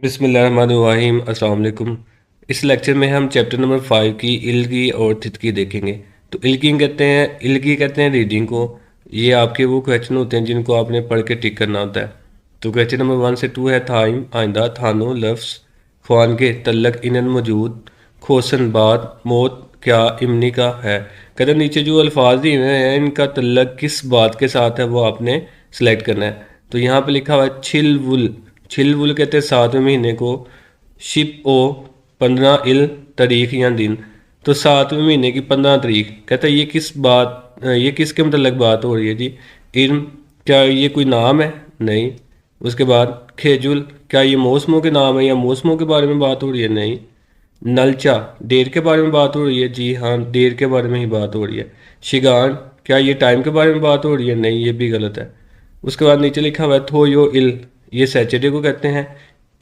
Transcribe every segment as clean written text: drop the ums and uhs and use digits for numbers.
बिस्मिल्लाहिर्रहमानिर्रहीम अस्सलाम वालेकुम। इस लेक्चर में हम चैप्टर नंबर 5 की इल्गी और थितकी देखेंगे। तो इल्गी कहते हैं रीडिंग को। ये आपके वो क्वेश्चन होते हैं जिनको आपने पढ़ के टिक करना होता है। तो क्वेश्चन नंबर 1 से 2 है थाइम आइंदा थानो लफ्स ख्वान के तल्लक इनन मौजूद खोसन बाद मौत क्या इमनी का है। कहते हैं नीचे जो अल्फाज दिए हुए हैं इनका तल्लक किस बात के साथ है वो आपने सेलेक्ट करना है। तो यहाँ पे लिखा हुआ है छिलवुल। छिलवुल कहते हैं 7वें महीने को। शिप ओ 15 इल तारीख या दिन। तो 7वें महीने की 15 तारीख। कहता है ये किसके मतलब बात हो रही है जी। इल्म क्या ये कोई नाम है? नहीं। उसके बाद खेजुल क्या ये मौसमों के नाम है या मौसमों के बारे में बात हो रही है? नहीं। नलचा देर के बारे में बात हो रही है? जी हाँ, देर के बारे में ही बात हो रही है। शिगान क्या ये टाइम के बारे में बात हो रही है? नहीं, ये भी गलत है। उसके बाद नीचे लिखा हुआ है थो यो इल। ये सैटरडे को कहते हैं।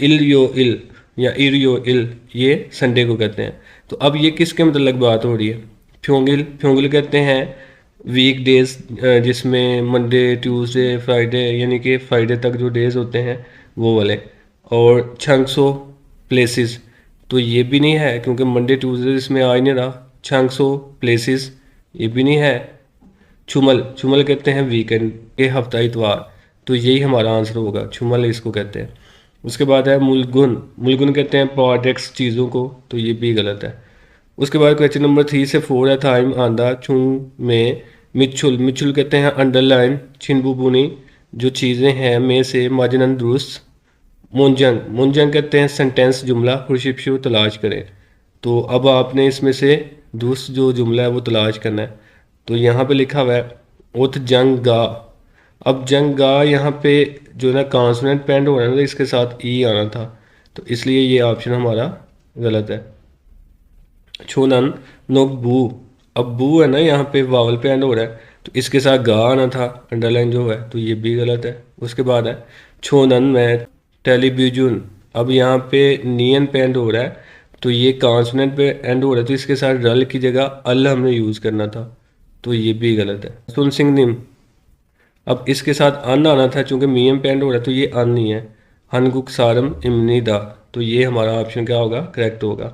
इल यो इल या इर यो इल ये संडे को कहते हैं। तो अब ये किसके मतलब बात हो रही है? फ्योंगिल फ्योंगिल कहते हैं वीक डेज, जिसमें मंडे ट्यूसडे फ्राइडे यानी कि फ्राइडे तक जो डेज होते हैं वो वाले। और छंक्सो प्लेसेस तो ये भी नहीं है क्योंकि मंडे ट्यूसडे इसमें आ ही नहीं रहा। छंक्सो प्लेसेस ये भी नहीं है। छुमल छुमल कहते हैं वीकेंड के हफ्ता इतवार। तो यही हमारा आंसर होगा, छुमल इसको कहते हैं। उसके बाद है मुलगुन। मुलगुन कहते हैं प्रोडक्ट्स चीज़ों को। तो ये भी गलत है। उसके बाद क्वेश्चन नंबर 3 से 4 है थाइम आंदा छुंग में मिच्छुल। मिच्छुल कहते हैं अंडरलाइन छिनबुबुनी जो चीज़ें हैं में से माजनन दुरुस्त। मुंजंग मुंजंग कहते हैं सेंटेंस जुमला खुरशिपशु तलाश करें। तो अब आपने इसमें से दुरुस्त जो जुमला है वो तलाश करना है। तो यहाँ पे लिखा हुआ है उत जंग गा। अब जंग गा यहाँ पे जो है ना कॉन्सोनेंट पेंड हो रहा है ना, तो इसके साथ ई आना था। तो इसलिए ये ऑप्शन हमारा गलत है। छोनन नोक बू। अब बू है ना यहाँ पे वावल पे एंड हो रहा है, तो इसके साथ गा आना था अंडरलाइन जो है। तो ये भी गलत है। उसके बाद है छोनन में टेलीविजन। अब यहाँ पे नियन पे एंड हो रहा है, तो ये कॉन्सोनेंट पे एंड हो रहा है, तो इसके साथ रल की जगह अल हमने यूज़ करना था। तो ये भी गलत है। सुन सिंह निम। अब इसके साथ अन आना था, चूंकि मीम पे एंड हो रहा है तो ये अन नहीं है। हनगुक सारम इमनी दा। तो ये हमारा ऑप्शन क्या होगा? करेक्ट होगा।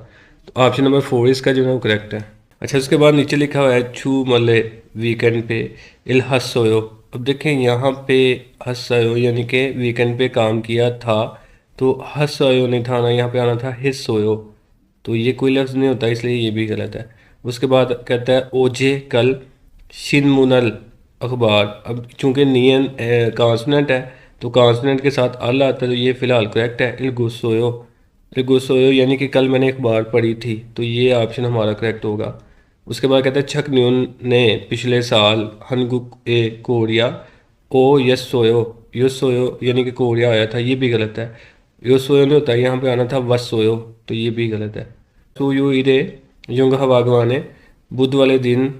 तो ऑप्शन नंबर 4 इसका जो है वो करेक्ट है। अच्छा, उसके बाद नीचे लिखा हुआ है छू मले वीकेंड पे इल हस्सोयो। अब देखें यहाँ पे हस्सोयो यानी कि वीकेंड पे काम किया था। तो हस्सोयो नहीं था ना, यहाँ पे आना था हिस्सोयो। तो ये कोई लफ्ज़ नहीं होता, इसलिए ये भी गलत है। उसके बाद कहता है ओजे कल शिनमुनल अखबार। अब चूंकि नियन कॉन्सोनेंट है तो कॉन्सोनेंट के साथ अल आता है, तो ये फिलहाल करेक्ट है। इलगुसोयो इलगुसोयो यानी कि कल मैंने अखबार पढ़ी थी। तो ये ऑप्शन हमारा करेक्ट होगा। उसके बाद कहता है छक न्यून ने पिछले साल हनगुक ए कोरिया ओ यस सोयो। यस सोयो यानी कि कोरिया आया था, ये भी गलत है। यस सोयो नहीं होता, यहाँ पे आना था वस सोयो। तो ये भी गलत है। तो यू इरे युंग हवागवाने बुध वाले दिन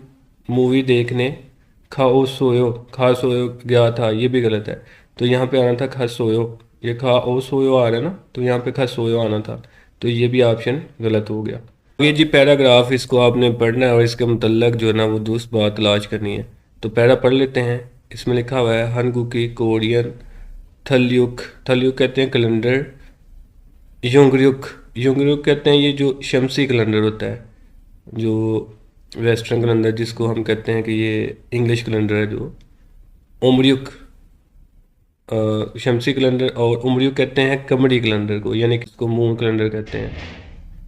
मूवी देखने खा सोयो गया था, ये भी गलत है। तो यहाँ पे आना था खा सोयो। ये खा ओ सोयो आ रहा है ना, तो यहाँ पे खा सोयो आना था। तो ये भी ऑप्शन गलत हो गया। ये जी पैराग्राफ, इसको आपने पढ़ना है और इसके मुतल्लक जो है ना वो दूसरी बात तलाश करनी है। तो पैरा पढ़ लेते हैं। इसमें लिखा हुआ है हनगुकी कोरियन थलयुग। थलयुग कहते हैं कैलेंडर। युंगरुक युंगरुक कहते हैं ये जो शमसी कैलेंडर होता है, जो वेस्टर्न कैलेंडर जिसको हम कहते हैं कि ये इंग्लिश कैलेंडर है। जो उमरियुक शमसी कैलेंडर और उमरियुक कहते हैं कमरी कैलेंडर को, यानी कि इसको मून कैलेंडर कहते हैं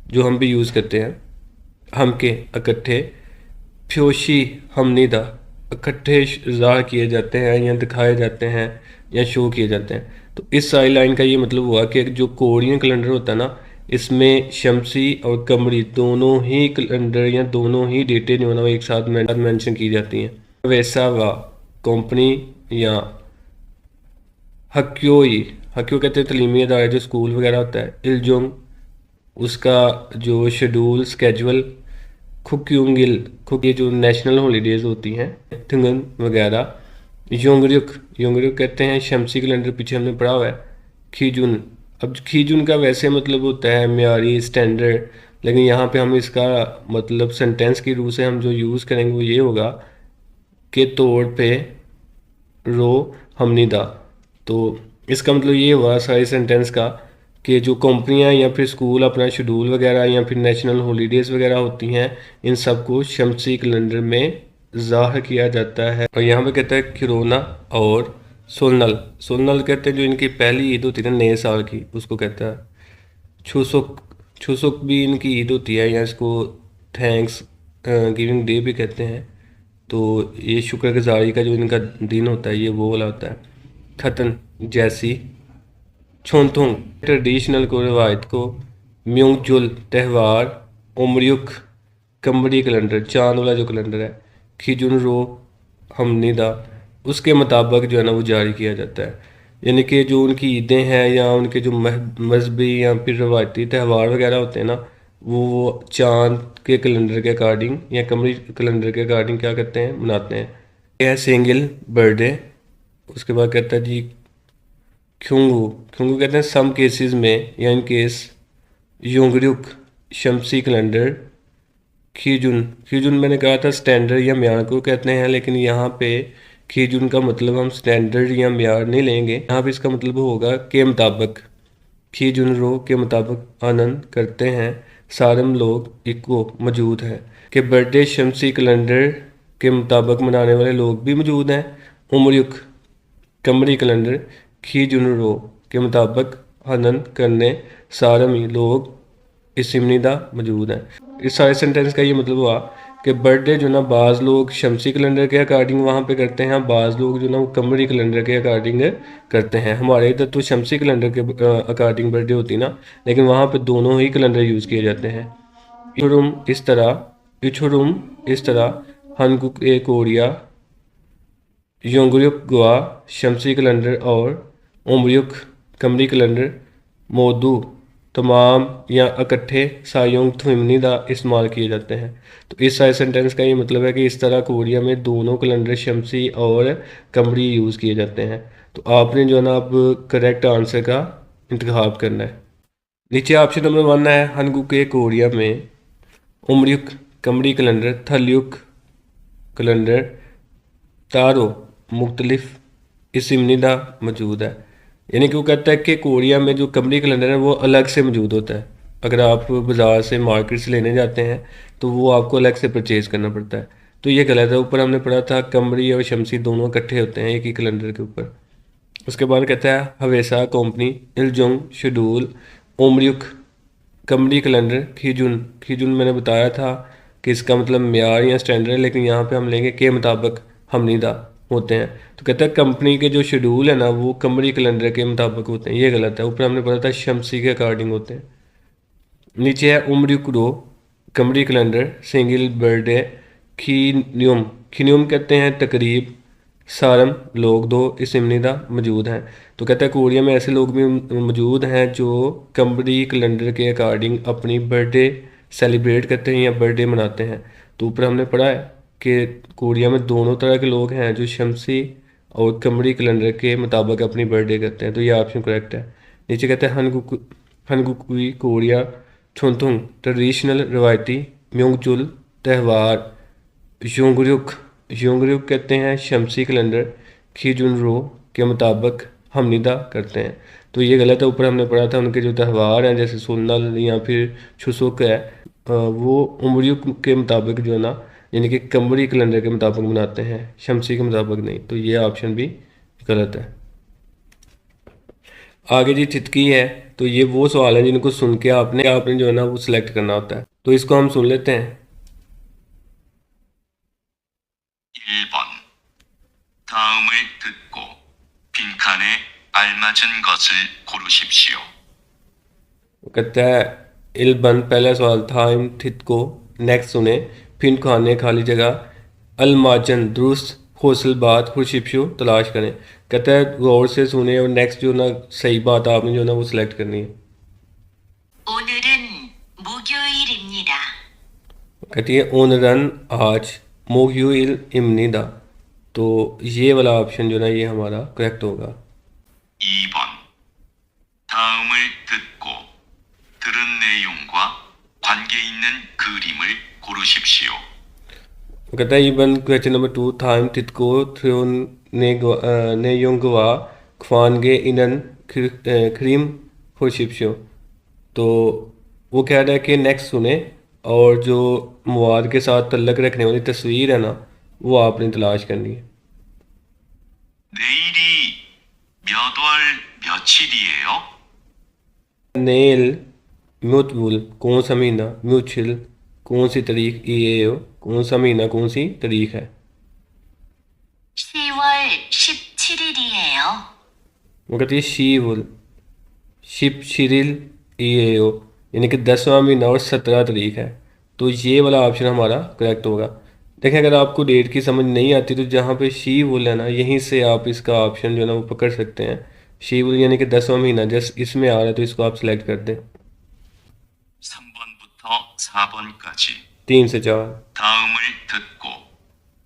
जो हम भी यूज़ करते हैं। हम के इकट्ठे फ्योशी हमनीदा इकट्ठे ज़ाहिर किए जाते हैं या दिखाए जाते हैं या शो किए जाते हैं। तो इस सारी लाइन का ये मतलब हुआ कि जो कोरियन कैलेंडर होता है ना, इसमें शमसी और कमरी दोनों ही कैलेंडर या दोनों ही डेटें जो है ना वो एक साथ मेंशन की जाती हैं। वैसा वा कंपनी या हक्योई। हक्यो कहते हैं तलीमी अदारा जो स्कूल वगैरह होता है। इलजोंग उसका जो शेड्यूल स्केजुअल। खुक्यूंगिल खुक ये जो नेशनल हॉलीडेज होती हैं थंगन वगैरह। योंगरुक योंगरुक कहते हैं शमसी कैलेंडर, पीछे हमने पढ़ा हुआ है। खीजुन। अब खीजुन का वैसे मतलब होता है म्यारी स्टैंडर्ड, लेकिन यहाँ पे हम इसका मतलब सेंटेंस के रूप से हम जो यूज़ करेंगे वो ये होगा कि तौर पे रो हमनिदा। तो इसका मतलब ये हुआ सारे सेंटेंस का कि जो कंपनियां या फिर स्कूल अपना शेड्यूल वगैरह या फिर नेशनल हॉलीडेज़ वगैरह होती हैं, इन सब को शमसी कैलेंडर में ज़ाहिर किया जाता है। और यहाँ पे कहता है किरोना और सोलनल। सोलनल कहते हैं जो इनकी पहली ईद होती है ना नए साल की, उसको कहता है। छुसुक, छुसुक भी इनकी ईद होती है, या इसको थैंक्स गिविंग डे भी कहते हैं। तो ये शुक्रगुजारी का जो इनका दिन होता है, ये वो वाला होता है। खतन जैसी, छोंथोंग ट्रेडिशनल को रवायत को, म्योंगजुल त्यौहार, उमरियुक कमरी कैलेंडर चांद वाला जो कैलेंडर है, खिजुन रो हमनिदा उसके मुताबिक जो है ना वो जारी किया जाता है। यानी कि जो उनकी ईदें हैं या उनके जो मजहबी या फिर रवायती त्यौहार वगैरह होते हैं ना, वो चांद के कैलेंडर के अकॉर्डिंग या कमरी कैलेंडर के अकॉर्डिंग क्या करते हैं, मनाते हैं। यह है सिंगल बर्थडे। उसके बाद कहता है जी ख्युंगू। ख्युंगू कहते हैं सम केसेस में या इन केस योंगरुक शमसी कैलेंडर, खीजुन। खीजुन मैंने कहा था स्टैंडर्ड या म्यार को कहते हैं, लेकिन यहाँ पे खीजुन का मतलब हम स्टैंडर्ड या म्यार नहीं लेंगे। यहाँ पे इसका मतलब होगा के मुताबिक, खीजुन रो के मुताबिक आनंद करते हैं सारम लोग इको मौजूद हैं। कि बर्थडे शमसी कैलेंडर के मुताबिक मनाने वाले लोग भी मौजूद हैं। उम्र कमरी कैलेंडर खीजुनरो के मुताबिक आनंद करने सारमी लोग इसमनिदा मौजूद हैं। इस सारे सेंटेंस का ये मतलब हुआ कि बर्थडे जो ना बाज़ लोग शमसी कैलेंडर के अकॉर्डिंग वहाँ पे करते हैं, बाज़ लोग जो ना वो कमरी कैलेंडर के अकॉर्डिंग करते हैं। हमारे इधर तो शमसी कैलेंडर के अकॉर्डिंग बर्थडे होती ना, लेकिन वहाँ पे दोनों ही कैलेंडर यूज़ किए जाते हैं। इछुरुम इस तरह हनकुक ए कोरिया योंगरुक गोवा शमसी कैलेंडर और उमरुक कमरी कैलेंडर मोदू तमाम या इकट्ठे सायोंग थुमनी का इस्तेमाल किए जाते हैं। तो इस सारे सेंटेंस का ये मतलब है कि इस तरह कोरिया में दोनों कैलेंडर शमसी और कमरी यूज़ किए जाते हैं। तो आपने जो है ना अब करेक्ट आंसर का इंतखाब करना है। नीचे ऑप्शन नंबर 1 है हनगुक कोरिया में उमरुक कमरी कैलेंडर थलयुक कैलेंडर तारो मुख्तलिफ इसमनिदा मौजूद है। यानी कि वो कहता है कि कोरिया में जो कमरी कैलेंडर है वो अलग से मौजूद होता है। अगर आप बाज़ार से मार्केट से लेने जाते हैं तो वो आपको अलग से परचेज़ करना पड़ता है। तो ये गलत है। ऊपर हमने पढ़ा था कमरी और शमसी दोनों इकट्ठे होते हैं एक ही कैलेंडर के ऊपर। उसके बाद कहता है हवेसा कंपनी इलजोंग शेड्यूल ओमरुक कमरी कैलेंडर खीजुन। खीजुन मैंने बताया था कि इसका मतलब म्यार या स्टैंडर्ड, लेकिन यहाँ पे हम लेंगे के मुताबिक हमनिदा होते हैं। तो कहता है कंपनी के जो शेड्यूल है ना वो कमरी कैलेंडर के मुताबिक होते हैं, ये गलत है। ऊपर हमने पढ़ा था शमसी के अकॉर्डिंग होते हैं। नीचे है उम्रिकुरो कमरी कैलेंडर सिंगल बर्थडे खीन्यूम। खीन्यूम कहते हैं तकरीब सारम लोग दो इसमनिदा मौजूद हैं। तो कहता है कोरिया में ऐसे लोग भी मौजूद हैं जो कमरी कैलेंडर के अकॉर्डिंग अपनी बर्थडे सेलिब्रेट करते हैं या बर्थडे मनाते हैं। तो ऊपर हमने पढ़ा है कि कोरिया में दोनों तरह के लोग हैं जो शमसी और कमरी कैलेंडर के मुताबिक अपनी बर्थडे करते हैं। तो ये ऑप्शन करेक्ट है। नीचे कहते हैं हनगुकुई कोरिया छोंथुंग ट्रेडिशनल रवायती म्योंगजुल त्यौहार योंगरुक। योंगरुक कहते हैं शमसी कैलेंडर खीजुनरो के मुताबिक हमनिदा करते हैं। तो ये गलत है। ऊपर हमने पढ़ा था उनके जो त्यौहार हैं जैसे सोनल या फिर छुसुक है वो उमरुक के मुताबिक जो है ना यानी कि कमरी कैलेंडर के मुताबिक मनाते हैं, शमसी के मुताबिक नहीं। तो ये ऑप्शन भी गलत है। आगे जी थितकी है। तो ये वो सवाल है जिनको सुन के आपने जो है ना वो सिलेक्ट करना होता है। तो इसको हम सुन लेते हैं। 1번 다음을 듣고 빈칸에 알맞은 것을 고르십시오. कहता है इलबन पहला सवाल था इन थित को नेक्स्ट सुने फिर खाने खाली जगह अलमाजन दुरुस्त हौसल बात खुशिपशु तलाश करें। कहता है गौर से सुने और नेक्स्ट जो ना सही बात आपने जो ना वो सिलेक्ट करनी है। 오늘은 목요일입니다. कहती है ओनरन आज मोह्युल इमनिदा। तो ये वाला ऑप्शन जो ना ये हमारा करेक्ट होगा। 2번 다음을 듣고 들은 내용과 관계 있는 그림을 고르십시오. कहता है इवन क्वेश्चन नंबर 2 थाइम तितको थ्रोन ने योंगवा ख्वानगे इनन क्रीम खुशिप्शो। तो वो कह रहा है कि नेक्स्ट सुने और जो मवाद के साथ तल्लक रखने वाली तस्वीर है ना वो आपने तलाश करनी है। 내일이 몇 월 며칠이에요? नेल म्यूचुअल कौन सा महीना, म्यूचुअल कौन सी तारीख, ये हो कौन सा महीना कौन सी तारीख है। 10월 17일이에요. वो कहती है शीवुल, शिप शिरिल ये हो, यानी कि 10वां महीना और 17 तारीख है। तो ये वाला ऑप्शन हमारा करेक्ट होगा। देखें अगर आपको डेट की समझ नहीं आती तो जहाँ पे शीवुल है ना यहीं से आप इसका ऑप्शन जो है ना वो पकड़ सकते हैं। शीवुल यानी कि 10वां महीना जस्ट इसमें आ रहा है तो इसको आप सिलेक्ट कर दें। 3번부터 4번까지 3 से 4। 다음을 듣고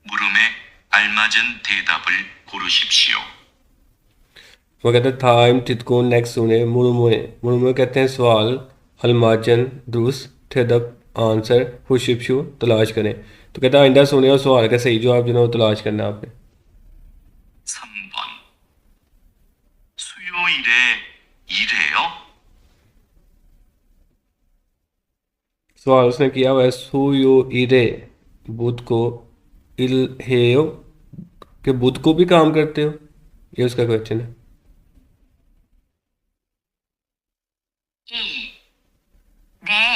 물음에 알맞은 대답을 고르십시오. वो कहते हैं थाइम तितको नेक्स्ट सुने मुर्मुए, मुर्मुए कहते हैं सवाल, अलमाजन दुरुस्त, ठेदप आंसर, हुशिप्शु तलाश करें। तो कहता है आइंदा सुने और सवाल का सही जवाब जो है वो तलाश करना है आपने। 3번. 수요일에 일해요? सवाल उसने किया हुआ है सुयो इरे, बुध को, इल हेयो कि बुध को भी काम करते हो, ये उसका क्वेश्चन है। 1. 네,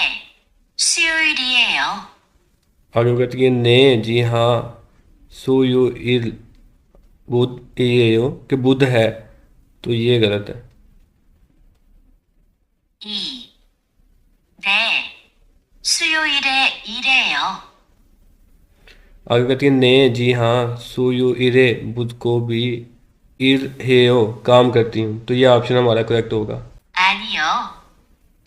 수요일이에요. आगे वो कहती है ने जी हाँ, सुयो इल बुध ये हो कि बुध है, तो ये गलत है। 2. 네, 수요일에 일해요. आगे कहती है ने जी हाँ, सुयो इरे बुध को भी, इर हेयो काम करती हूँ, तो ये ऑप्शन हमारा करेक्ट होगा। 아니요.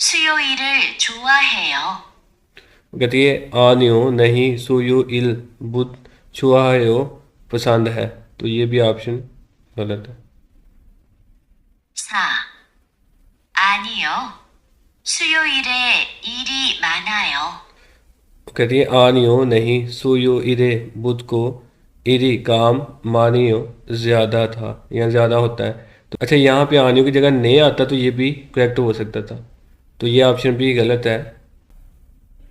수요일을 좋아해요. वो कहती है आनियो नहीं, सुयो इल बुध छुआयो पसंद है, तो ये भी ऑप्शन गलत है। 4. 아니요. 수요일에 일이 많아요. वो कहती है आनियो नहीं, सुयो इरे बुध को, इरी काम, मानियो ज़्यादा था या ज़्यादा होता है। तो अच्छा यहाँ पे आनियो की जगह ने आता तो ये भी करेक्ट हो सकता था, तो ये ऑप्शन भी गलत है।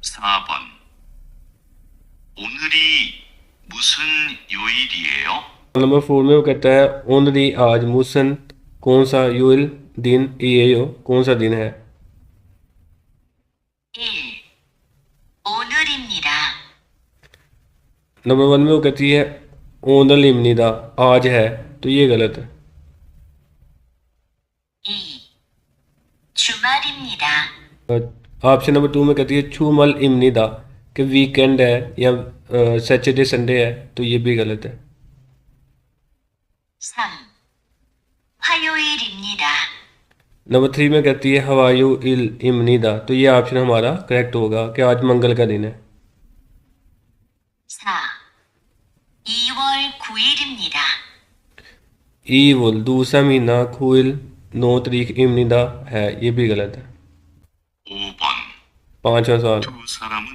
4번. 오늘이 무슨 요일이에요? नंबर 4 में वो कहता है ओनरी आज, मुसन कौन सा, यूल दिन, ये यो कौन सा दिन है। 1. 오늘입니다. नंबर 1 में वो कहती है ओनल इमनिदा आज है, तो ये गलत है। 2. 주말입니다. ऑप्शन नंबर 2 में कहती है छूमल इमनिदा कि वीकेंड है या सैटरडे संडे है, तो ये भी गलत है। 3. 화요일입니다. नंबर 3 में कहती है हवायु इल इमनिदा, तो ये ऑप्शन हमारा करेक्ट होगा कि आज मंगल का दिन है। 4. 2월 9일입니다. ईवुल दूसरा महीना, खुल 9 तारीख इमनिदा है, ये भी गलत है। 5번. 5वां सवाल, 두 사람은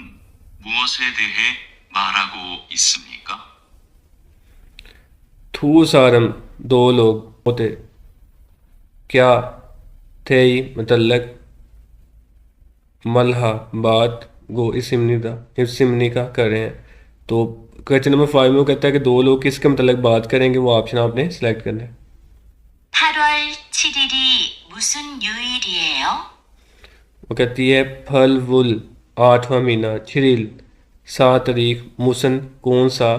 무엇에 대해 말하고 있습니까? थू सारम दो लोग होते, क्या थे मतलब मलहा बात गो इस सिमनी का कर रहे हैं। तो क्वेश्चन नंबर 5 में वो कहता है कि दो लोग किसके मतलब बात करेंगे, वो ऑप्शन आपने सेलेक्ट करना है। 8월 7일이 무슨 요일이에요? वो कहती है फल वुल 8वां महीना, छिरिल 7 तारीख, मुसन कौन सा,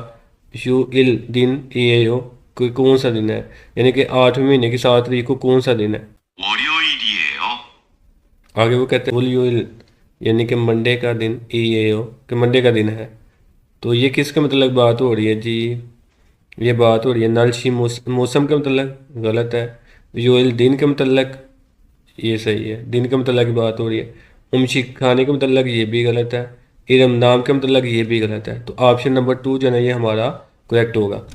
यू इल दिन ये हो कोई कौन सा दिन है, यानी कि 8वें महीने की 7 तारीख को कौन सा दिन है। 월요일이에요. आगे वो कहते हैं वुल यू इल यानी कि मंडे का दिन, ये हो कि मंडे का दिन है। तो ये किसका मतलब बात हो रही है जी, ये बात हो रही है नलशी मौसम के मतलब, गलत है। योल दिन के मतलब, ये सही है, दिन के मतलब की बात हो रही है। उमशी खाने के मतलब, ये भी गलत है। इरम नाम के मतलब, ये भी गलत है। तो ऑप्शन नंबर 2 जो है ना ये हमारा करेक्ट होगा।